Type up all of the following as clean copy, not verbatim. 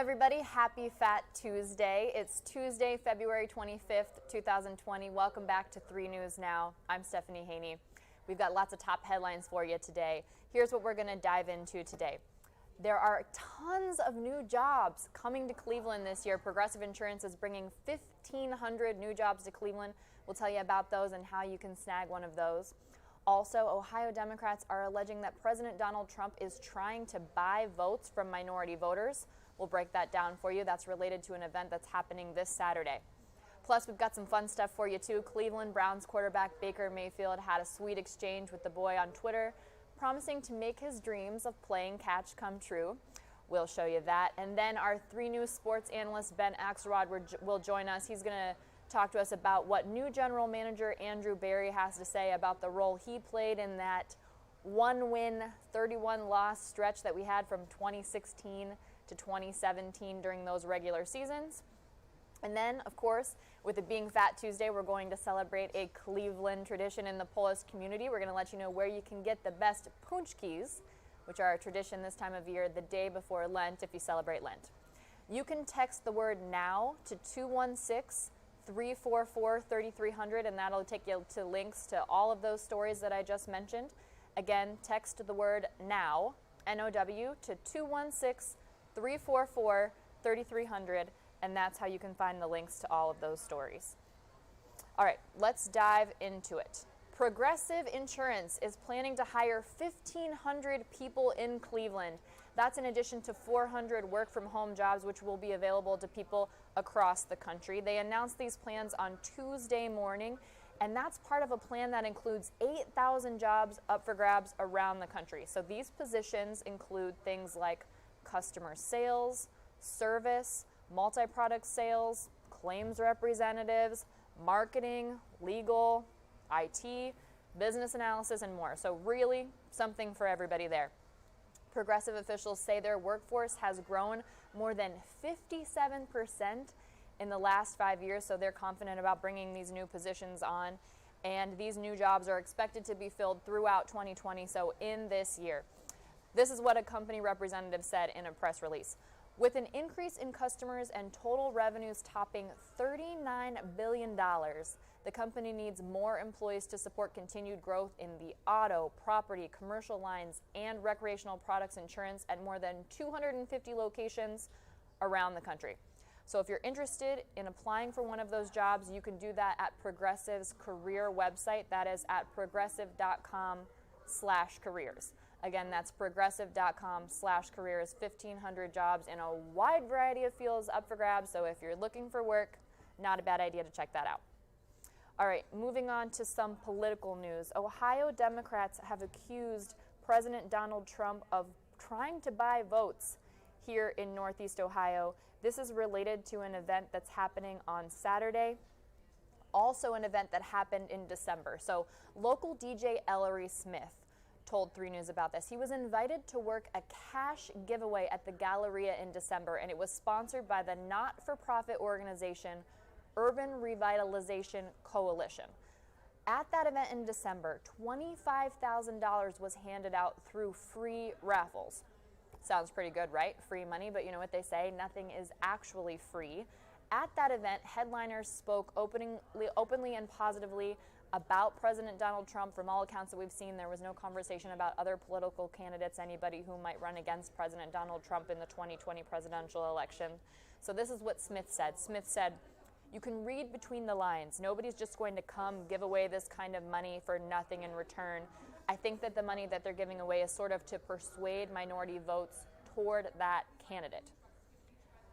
everybody. Happy Fat Tuesday. It's Tuesday, February 25th, 2020. Welcome back to 3 News Now. I'm Stephanie Haney. We've got lots of top headlines for you today. Here's what we're going to dive into today. There are tons of new jobs coming to Cleveland this year. Progressive Insurance is bringing 1,500 new jobs to Cleveland. We'll tell you about those and how you can snag one of those. Also, Ohio Democrats are alleging that President Donald Trump is trying to buy votes from minority voters. We'll break that down for you. That's related to an event that's happening this Saturday. Plus, we've got some fun stuff for you, too. Cleveland Browns quarterback Baker Mayfield had a sweet exchange with the boy on Twitter, promising to make his dreams of playing catch come true. We'll show you that. And then our 3 News sports analyst Ben Axelrod will join us. He's going to talk to us about what new general manager Andrew Berry has to say about the role he played in that 1-win, 31-loss stretch that we had from 2016 to 2017 during those regular seasons. And then, of course, with it being Fat Tuesday, we're going to celebrate a Cleveland tradition in the Polish community. We're going to let you know where you can get the best paczkis, which are a tradition this time of year, the day before Lent, if you celebrate Lent. You can text the word NOW to 216-344-3300, and that'll take you to links to all of those stories that I just mentioned. Again, text the word NOW, N-O-W, to 216-344-3300, and that's how you can find the links to all of those stories. All right, let's dive into it. Progressive Insurance is planning to hire 1,500 people in Cleveland. That's in addition to 400 work-from-home jobs, which will be available to people across the country. They announced these plans on Tuesday morning, and that's part of a plan that includes 8,000 jobs up for grabs around the country. So these positions include things like customer sales, service, multi-product sales, claims representatives, marketing, legal, IT, business analysis, and more. So really something for everybody there. Progressive officials say their workforce has grown more than 57% in the last 5 years, so they're confident about bringing these new positions on. And these new jobs are expected to be filled throughout 2020, so in this year. This is what a company representative said in a press release. With an increase in customers and total revenues topping $39 billion, the company needs more employees to support continued growth in the auto, property, commercial lines, and recreational products insurance at more than 250 locations around the country. So if you're interested in applying for one of those jobs, you can do that at Progressive's career website. That is at progressive.com/careers. Again, that's progressive.com/careers. 1,500 jobs in a wide variety of fields up for grabs. So if you're looking for work, not a bad idea to check that out. All right, moving on to some political news. Ohio Democrats have accused President Donald Trump of trying to buy votes here in Northeast Ohio. This is related to an event that's happening on Saturday. Also an event that happened in December. So local DJ Ellery Smith told 3 News about this. He was invited to work a cash giveaway at the Galleria in December, and it was sponsored by the not-for-profit organization Urban Revitalization Coalition. At that event in December, $25,000 was handed out through free raffles. Sounds pretty good, right? Free money, but you know what they say, nothing is actually free. At that event, headliners spoke openly and positively about President Donald Trump. From all accounts that we've seen, there was no conversation about other political candidates, anybody who might run against President Donald Trump in the 2020 presidential election. So this is what Smith said. Smith said, "You can read between the lines. Nobody's just going to come give away this kind of money for nothing in return. I think that the money that they're giving away is sort of to persuade minority votes toward that candidate."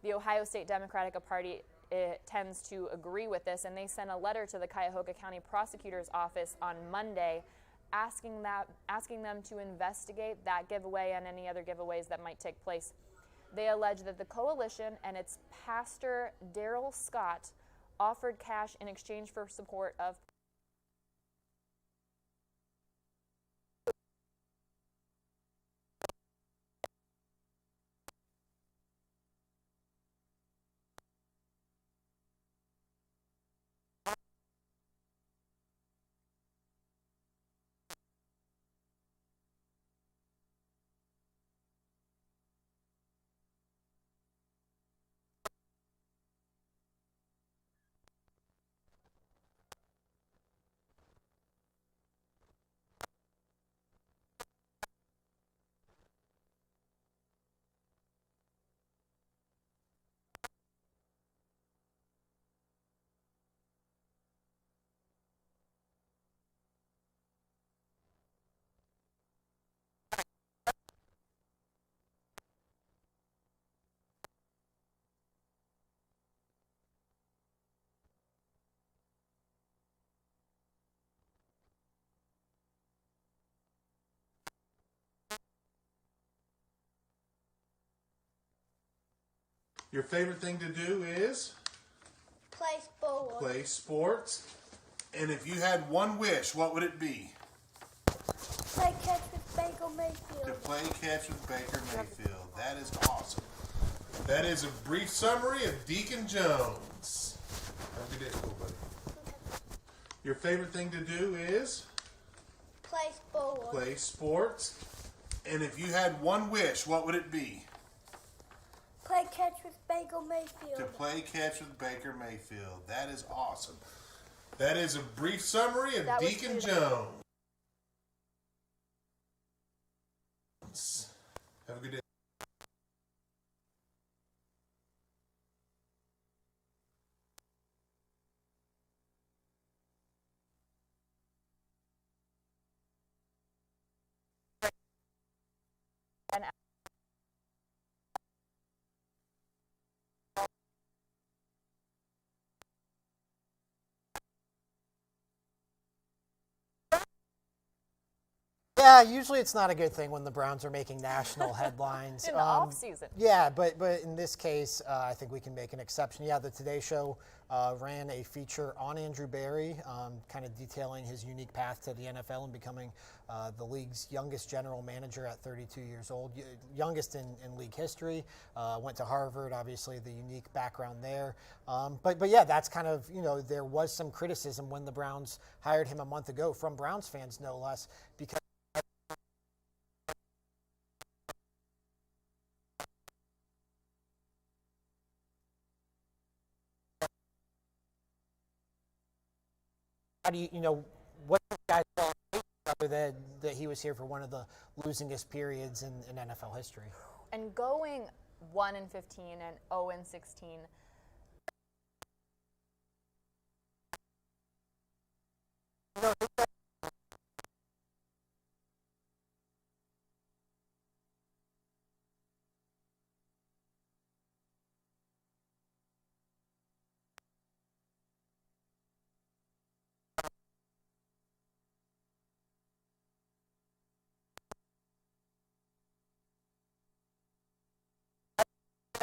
The Ohio State Democratic Party tends to agree with this, and they sent a letter to the Cuyahoga County Prosecutor's Office on Monday asking them to investigate that giveaway and any other giveaways that might take place. They allege that the coalition and its pastor, Darrell Scott, offered cash in exchange for support of Your favorite thing to do is? Play sports. Play sports. And if you had one wish, what would it be? Play catch with Baker Mayfield. To play catch with Baker Mayfield. That is awesome. That is a brief summary of Deacon Jones. Have a good day at school, buddy. Your favorite thing to do is? Play sports. Play sports. And if you had one wish, what would it be? Play catch with Baker Mayfield. To play catch with Baker Mayfield. That is awesome. That is a brief summary of Deacon Jones. Have a good day. Yeah, usually it's not a good thing when the Browns are making national headlines. In the off season. Yeah, but in this case, I think we can make an exception. Yeah, the Today Show ran a feature on Andrew Berry, kind of detailing his unique path to the NFL and becoming the league's youngest general manager at 32 years old, youngest in league history. Went to Harvard, obviously the unique background there. But yeah, that's kind of, there was some criticism when the Browns hired him a month ago from Browns fans, no less, because how do what guys other than that he was here for one of the losingest periods in NFL history? And going 1-15 and 0-16.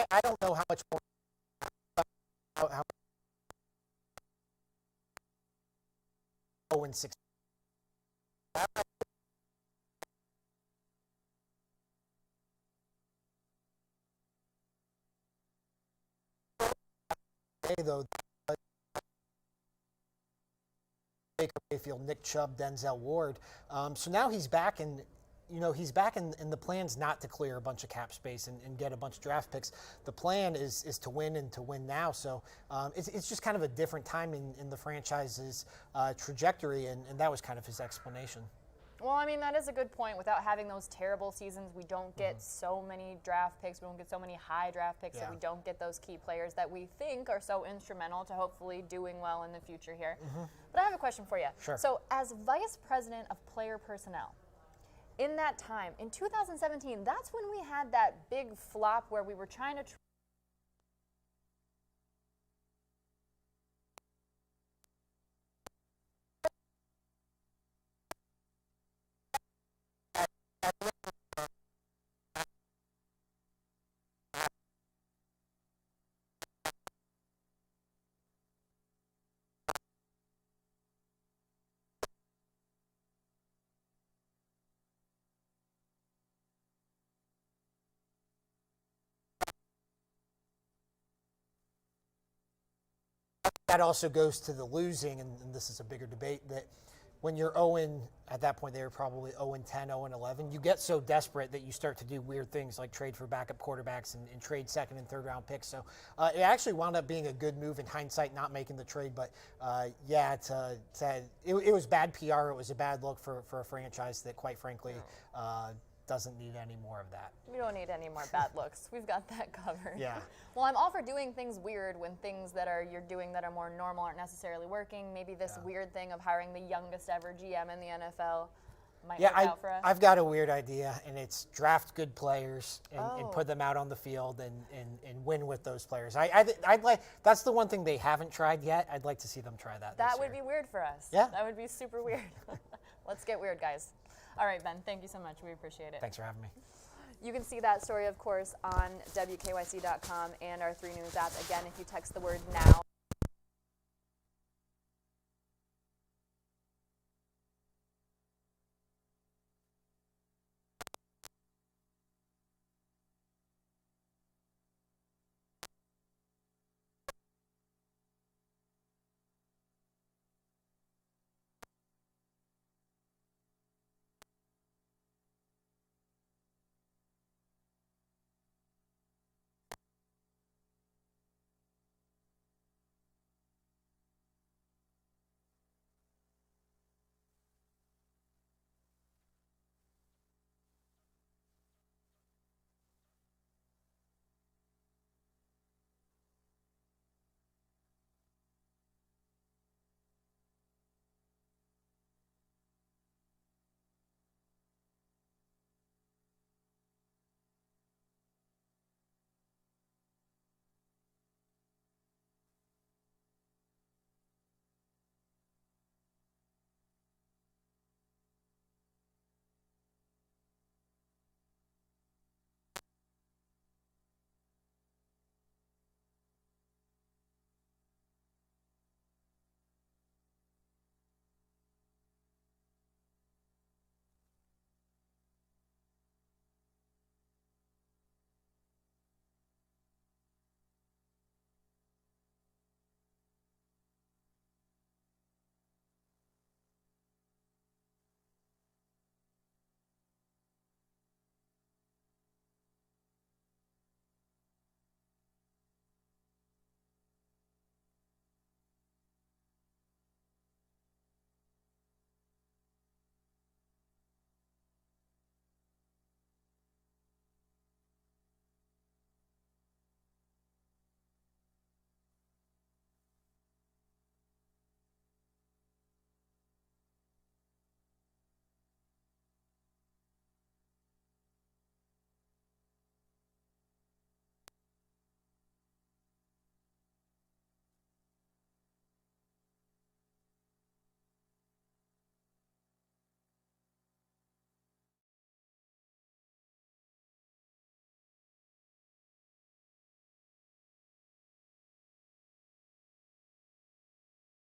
I don't know how much more. How 0-16. Though Baker Mayfield, Nick Chubb, Denzel Ward. So now he's back in. He's back in the plan's not to clear a bunch of cap space and get a bunch of draft picks. The plan is to win and to win now. So it's just kind of a different time in the franchise's trajectory, and that was kind of his explanation. Well, I mean, that is a good point. Without having those terrible seasons, we don't get so many draft picks. We don't get so many high draft picks, that we don't get those key players that we think are so instrumental to hopefully doing well in the future here. But I have a question for you. Sure. So as vice president of player personnel, in that time, in 2017, that's when we had that big flop where we were trying to that also goes to the losing, and this is a bigger debate, that when you're 0, at that point they were probably 0-10, 0-11, you get so desperate that you start to do weird things like trade for backup quarterbacks and trade second and third round picks. So it actually wound up being a good move in hindsight, not making the trade. But it was bad PR. It was a bad look for a franchise that, quite frankly, doesn't need any more of that. We don't need any more bad looks. We've got that covered. Yeah. Well, I'm all for doing things weird when things that you're doing that are more normal aren't necessarily working. Maybe this weird thing of hiring the youngest ever GM in the NFL might work out for us. I've got a weird idea, and it's draft good players and put them out on the field and win with those players. I'd like, that's the one thing they haven't tried yet. I'd like to see them try that. That would be weird for us. Yeah. That would be super weird. Let's get weird, guys. All right, Ben, thank you so much. We appreciate it. Thanks for having me. You can see that story, of course, on WKYC.com and our 3 News app. Again, if you text the word NOW